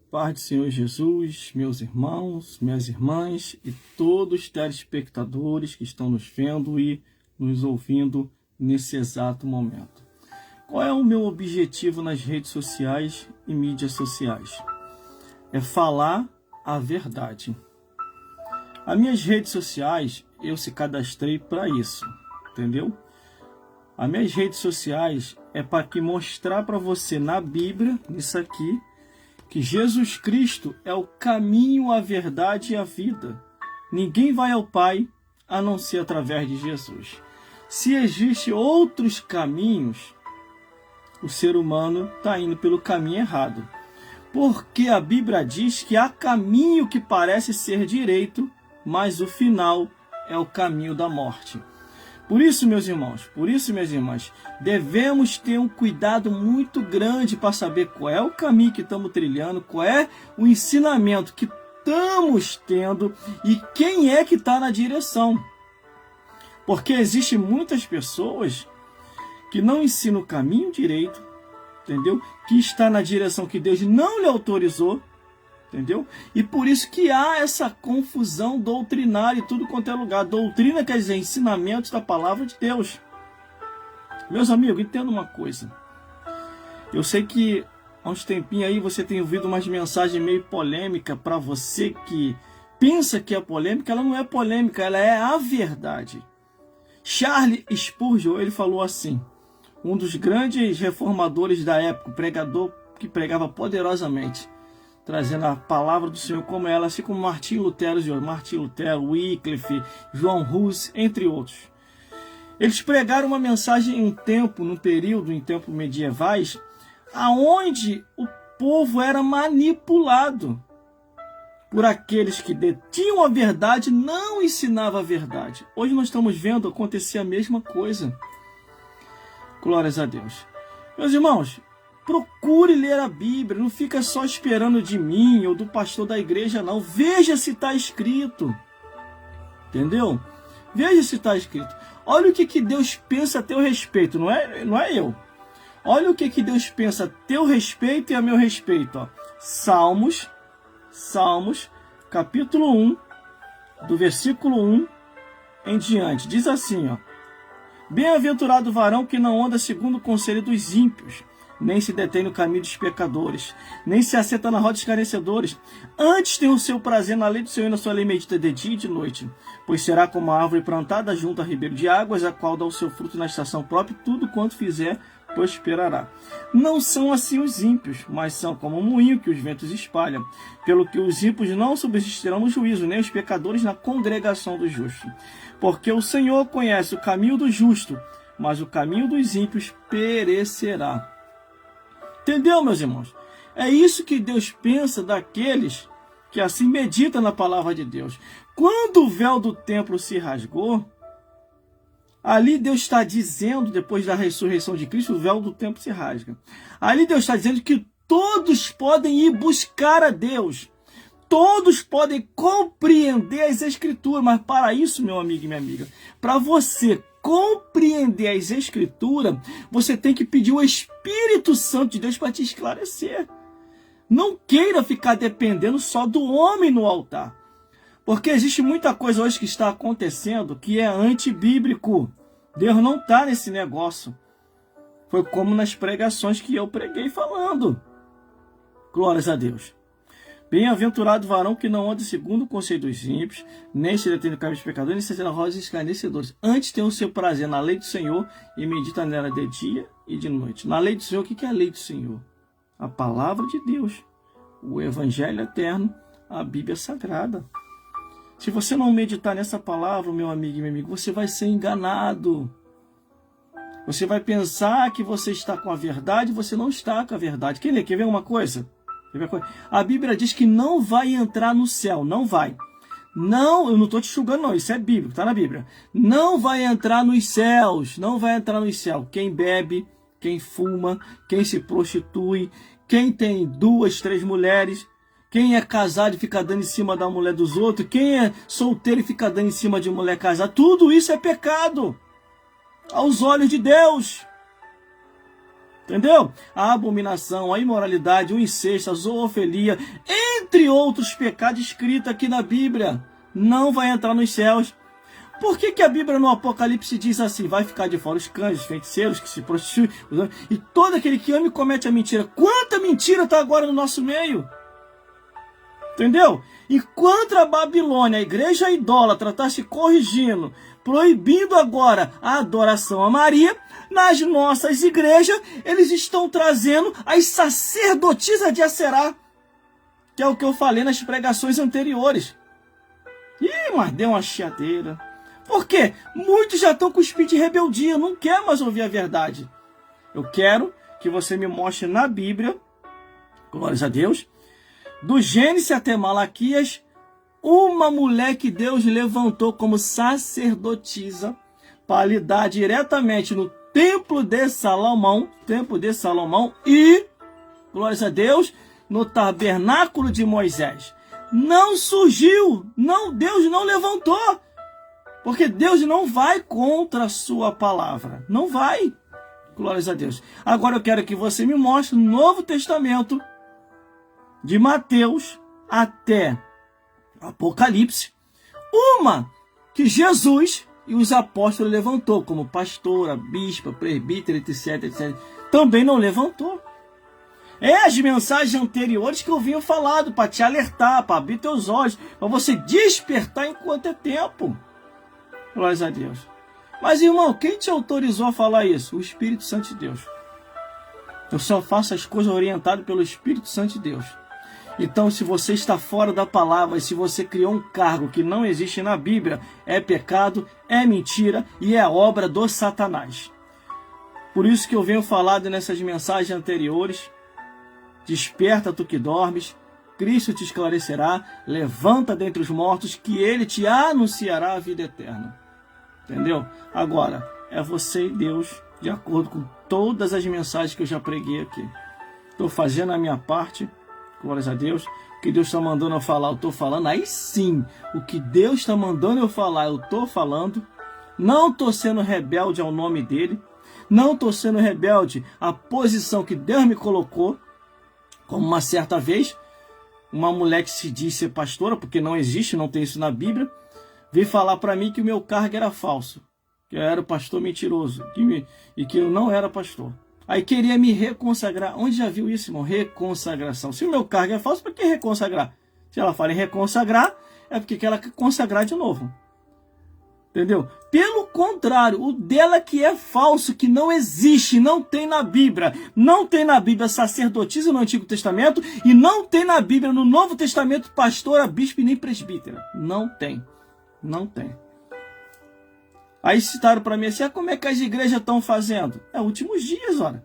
Paz do Senhor Jesus, meus irmãos, minhas irmãs e todos os telespectadores que estão nos vendo e nos ouvindo nesse exato momento. Qual é o meu objetivo nas redes sociais e mídias sociais? É falar a verdade. As minhas redes sociais, eu se cadastrei para isso, entendeu? As minhas redes sociais é para que mostrar para você na Bíblia, isso aqui, que Jesus Cristo é o caminho, a verdade e a vida. Ninguém vai ao Pai a não ser através de Jesus. Se existem outros caminhos, o ser humano está indo pelo caminho errado. Porque a Bíblia diz que há caminho que parece ser direito, mas o final é o caminho da morte. Por isso, meus irmãos, por isso, minhas irmãs, devemos ter um cuidado muito grande para saber qual é o caminho que estamos trilhando, qual é o ensinamento que estamos tendo e quem é que está na direção. Porque existem muitas pessoas que não ensinam o caminho direito, entendeu? Que está na direção que Deus não lhe autorizou, entendeu? E por isso que há essa confusão doutrinária em tudo quanto é lugar. Doutrina quer dizer ensinamentos da palavra de Deus. Meus amigos, entenda uma coisa. Eu sei que há uns tempinhos aí você tem ouvido umas mensagens meio polêmicas para você que pensa que é polêmica. Ela não é polêmica, ela é a verdade. Charles Spurgeon, ele falou assim, um dos grandes reformadores da época, pregador que pregava poderosamente, trazendo a palavra do Senhor como ela, assim como Martinho Lutero, Wycliffe, João Hus, entre outros. Eles pregaram uma mensagem em num período, em tempos medievais, aonde o povo era manipulado por aqueles que detinham a verdade, não ensinavam a verdade. Hoje nós estamos vendo acontecer a mesma coisa. Glórias a Deus. Meus irmãos, procure ler a Bíblia, não fica só esperando de mim ou do pastor da igreja, não. Veja se está escrito. Entendeu? Veja se está escrito. Olha o que Deus pensa a teu respeito, não é eu. Olha o que Deus pensa a teu respeito e a meu respeito. Ó. Salmos, capítulo 1, do versículo 1 em diante. Diz assim, ó. Bem-aventurado o varão que não anda segundo o conselho dos ímpios, nem se detém no caminho dos pecadores, nem se assenta na roda dos escarnecedores. Antes tem o seu prazer na lei do Senhor e na sua lei medita de dia e de noite. Pois será como a árvore plantada junto a ribeiro de águas, a qual dá o seu fruto na estação própria, e tudo quanto fizer prosperará. Não são assim os ímpios, mas são como um moinho que os ventos espalham. Pelo que os ímpios não subsistirão no juízo, nem os pecadores na congregação dos justos. Porque o Senhor conhece o caminho do justo, mas o caminho dos ímpios perecerá. Entendeu, meus irmãos? É isso que Deus pensa daqueles que assim meditam na palavra de Deus. Quando o véu do templo se rasgou, ali Deus está dizendo, depois da ressurreição de Cristo, o véu do templo se rasga. Ali Deus está dizendo que todos podem ir buscar a Deus. Todos podem compreender as Escrituras. Mas para isso, meu amigo e minha amiga, para você compreender as Escrituras, você tem que pedir o Espírito Santo de Deus para te esclarecer. Não queira ficar dependendo só do homem no altar. Porque existe muita coisa hoje que está acontecendo que é antibíblico. Deus não está nesse negócio. Foi como nas pregações que eu preguei falando. Glórias a Deus. Bem-aventurado o varão que não anda segundo o conselho dos ímpios, nem se detém no caminho dos pecadores, nem se assenta na roda dos escarnecedores. Antes tem o seu prazer na lei do Senhor e medita nela de dia e de noite. Na lei do Senhor, o que é a lei do Senhor? A palavra de Deus, o Evangelho eterno, a Bíblia Sagrada. Se você não meditar nessa palavra, meu amigo e meu amigo, você vai ser enganado. Você vai pensar que você está com a verdade, você não está com a verdade. Quer ver uma coisa? A Bíblia diz que não vai entrar no céu, não vai. Não, eu não estou te julgando não, isso é bíblico, está na Bíblia. Não vai entrar nos céus, não vai entrar nos céus. Quem bebe, quem fuma, quem se prostitui, quem tem 2, 3 mulheres, quem é casado e fica dando em cima da mulher dos outros, quem é solteiro e fica dando em cima de mulher casada, tudo isso é pecado aos olhos de Deus. Entendeu? A abominação, a imoralidade, o incesto, a zoofilia, entre outros pecados escritos aqui na Bíblia, não vai entrar nos céus. Por que a Bíblia no Apocalipse diz assim? Vai ficar de fora os cães, os feiticeiros que se prostituem, e todo aquele que ama e comete a mentira. Quanta mentira está agora no nosso meio? Entendeu? Enquanto a Babilônia, a igreja idólatra, está se corrigindo, proibindo agora a adoração a Maria, nas nossas igrejas, eles estão trazendo as sacerdotisas de Aserá, que é o que eu falei nas pregações anteriores. Ih, mas deu uma chiadeira. Por quê? Muitos já estão com o espírito de rebeldia, não quer mais ouvir a verdade. Eu quero que você me mostre na Bíblia, glórias a Deus, do Gênesis até Malaquias, uma mulher que Deus levantou como sacerdotisa para lidar diretamente no templo de Salomão e, glórias a Deus, no tabernáculo de Moisés. Não surgiu, não, Deus não levantou, porque Deus não vai contra a sua palavra, não vai, glórias a Deus. Agora eu quero que você me mostre no Novo Testamento, de Mateus até Apocalipse, uma que Jesus e os apóstolos levantou, como pastora, bispa, presbítero, etc, etc. Também não levantou. É as mensagens anteriores que eu vinha falado, para te alertar, para abrir teus olhos, para você despertar enquanto é tempo. Glórias a Deus. Mas, irmão, quem te autorizou a falar isso? O Espírito Santo de Deus. Eu só faço as coisas orientadas pelo Espírito Santo de Deus. Então, se você está fora da palavra, se você criou um cargo que não existe na Bíblia, é pecado, é mentira e é obra do Satanás. Por isso que eu venho falando nessas mensagens anteriores. Desperta tu que dormes, Cristo te esclarecerá, levanta dentre os mortos, que Ele te anunciará a vida eterna. Entendeu? Agora, é você e Deus, de acordo com todas as mensagens que eu já preguei aqui. Estou fazendo a minha parte. Glórias a Deus. O que Deus está mandando eu falar, eu estou falando. Aí sim, o que Deus está mandando eu falar, eu estou falando. Não estou sendo rebelde ao nome dEle. Não estou sendo rebelde à posição que Deus me colocou. Como uma certa vez, uma mulher que se diz ser pastora, porque não existe, não tem isso na Bíblia, veio falar para mim que o meu cargo era falso. Que eu era pastor mentiroso. E que eu não era pastor. Aí queria me reconsagrar. Onde já viu isso, irmão? Reconsagração. Se o meu cargo é falso, para que reconsagrar? Se ela fala em reconsagrar, é porque ela quer consagrar de novo. Entendeu? Pelo contrário, o dela que é falso, que não existe, não tem na Bíblia. Não tem na Bíblia sacerdotisa no Antigo Testamento e não tem na Bíblia no Novo Testamento pastora, bispo e nem presbítera. Não tem. Não tem. Aí citaram para mim assim, como é que as igrejas estão fazendo? É últimos dias, olha.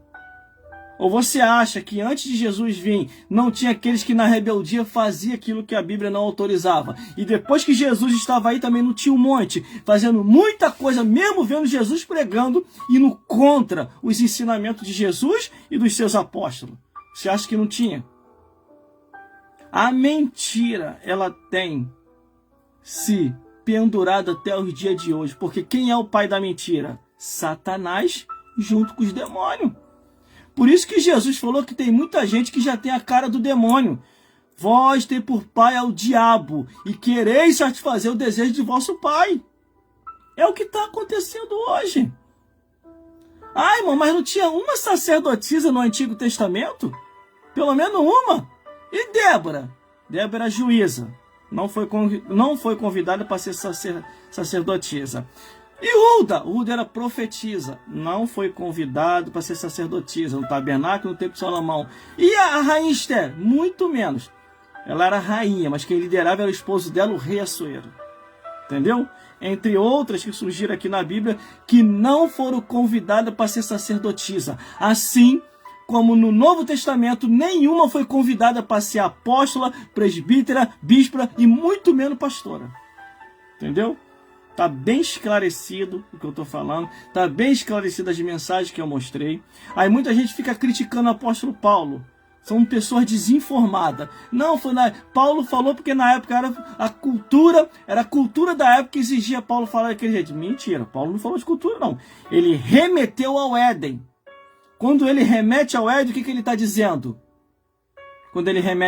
Ou você acha que antes de Jesus vir, não tinha aqueles que na rebeldia faziam aquilo que a Bíblia não autorizava? E depois que Jesus estava aí, também não tinha um monte, fazendo muita coisa, mesmo vendo Jesus pregando, indo contra os ensinamentos de Jesus e dos seus apóstolos. Você acha que não tinha? A mentira, ela tem se pendurado até os dias de hoje. Porque quem é o pai da mentira? Satanás junto com os demônios. Por isso que Jesus falou que tem muita gente que já tem a cara do demônio. Vós tem por pai ao diabo e quereis satisfazer o desejo de vosso pai. É o que está acontecendo hoje. Ah, irmão, mas não tinha uma sacerdotisa no Antigo Testamento? Pelo menos uma. E Débora? Débora era juíza. Não foi convidada para ser sacerdotisa. E Hulda era profetisa. Não foi convidado para ser sacerdotisa no tabernáculo no templo de Salomão. E a rainha Esther? Muito menos. Ela era rainha, mas quem liderava era o esposo dela, o rei Assuero. Entendeu? Entre outras que surgiram aqui na Bíblia, que não foram convidadas para ser sacerdotisa. Assim como no Novo Testamento, nenhuma foi convidada para ser apóstola, presbítera, bispa e muito menos pastora. Entendeu? Está bem esclarecido o que eu estou falando. Está bem esclarecido as mensagens que eu mostrei. Aí muita gente fica criticando o apóstolo Paulo. São pessoas desinformadas. Não, Paulo falou porque na época era a cultura da época que exigia Paulo falar daquele jeito. Mentira, Paulo não falou de cultura não. Ele remeteu ao Éden. Quando ele remete ao Édio, o que ele está dizendo? Quando ele remete